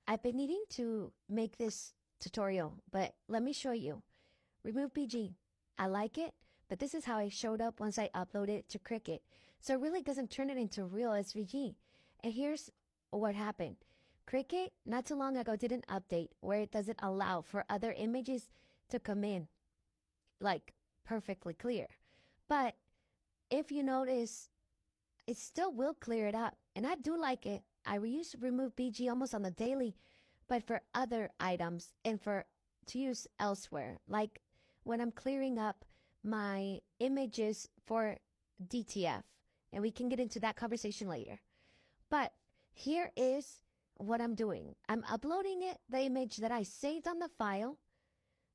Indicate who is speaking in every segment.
Speaker 1: I've been needing to make this tutorial, but let me show you. Remove.bg. I like it, but this is how it showed up once I uploaded it to Cricut. So it really doesn't turn it into real SVG. And here's what happened. Cricut, not too long ago, did an update where it doesn't allow for other images to come in, like perfectly clear. But if you notice, it still will clear it up. And I do like it. I use remove.bg almost on the daily, but for other items and to use elsewhere, like when I'm clearing up my images for DTF. And we can get into that conversation later. But here is what I'm doing. I'm uploading the image that I saved on the file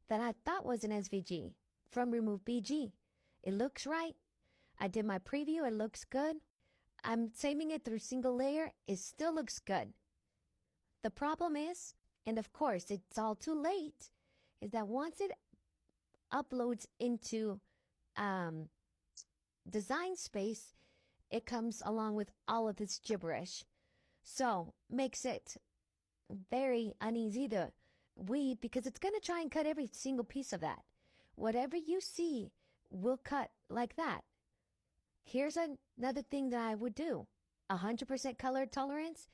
Speaker 1: that I thought was an SVG from remove.bg. It looks right. I did my preview. It looks good. I'm saving it through single layer. It still looks good. The problem is, and of course it's all too late, is that once it uploads into design space, it comes along with all of this gibberish. So makes it very uneasy to weed because it's going to try and cut every single piece of that. Whatever you see will cut like that. Here's another thing that I would do. 100% color tolerance.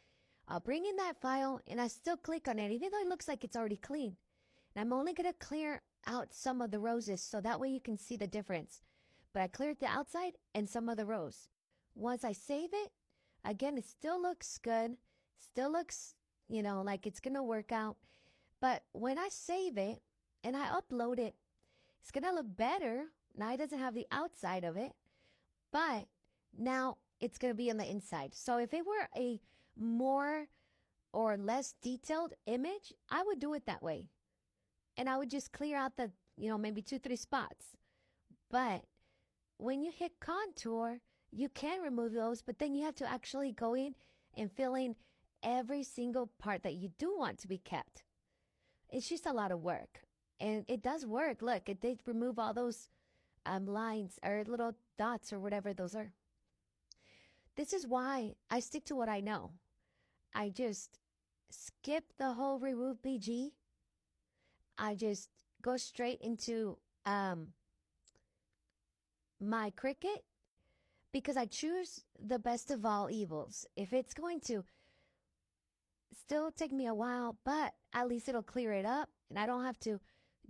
Speaker 1: I'll bring in that file and I still click on it even though it looks like it's already clean. And I'm only going to clear out some of the roses so that way you can see the difference. But I cleared the outside and some of the rows. Once I save it, again, it still looks good. Still looks, like it's going to work out. But when I save it and I upload it, it's going to look better. Now it doesn't have the outside of it, but now it's going to be on the inside. So if it were a more or less detailed image, I would do it that way. And I would just clear out the, maybe 2-3 spots. But when you hit contour, you can remove those, but then you have to actually go in and fill in every single part that you do want to be kept. It's just a lot of work. And it does work. Look, it did remove all those lines or little dots or whatever those are. This is why I stick to what I know. I just skip the whole remove.bg. I just go straight into my Cricut because I choose the best of all evils. If it's going to still take me a while, but at least it'll clear it up and I don't have to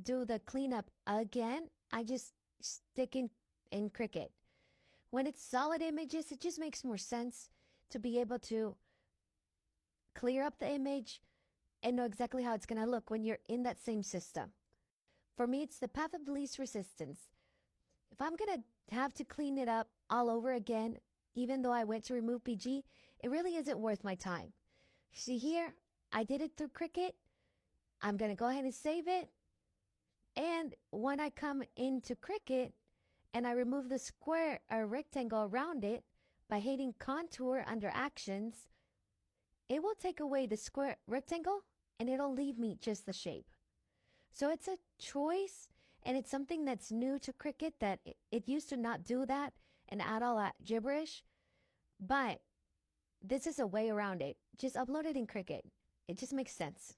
Speaker 1: do the cleanup again, I just stick in Cricut. When it's solid images, it just makes more sense to be able to clear up the image and know exactly how it's going to look when you're in that same system. For me, it's the path of least resistance. If I'm going to have to clean it up all over again, even though I went to remove.bg, it really isn't worth my time. See here, I did it through Cricut. I'm going to go ahead and save it. And when I come into Cricut and I remove the square or rectangle around it by hitting contour under actions, it will take away the square rectangle and it'll leave me just the shape. So it's a choice and it's something that's new to Cricut that it used to not do that and add all that gibberish. But this is a way around it. Just upload it in Cricut. It just makes sense.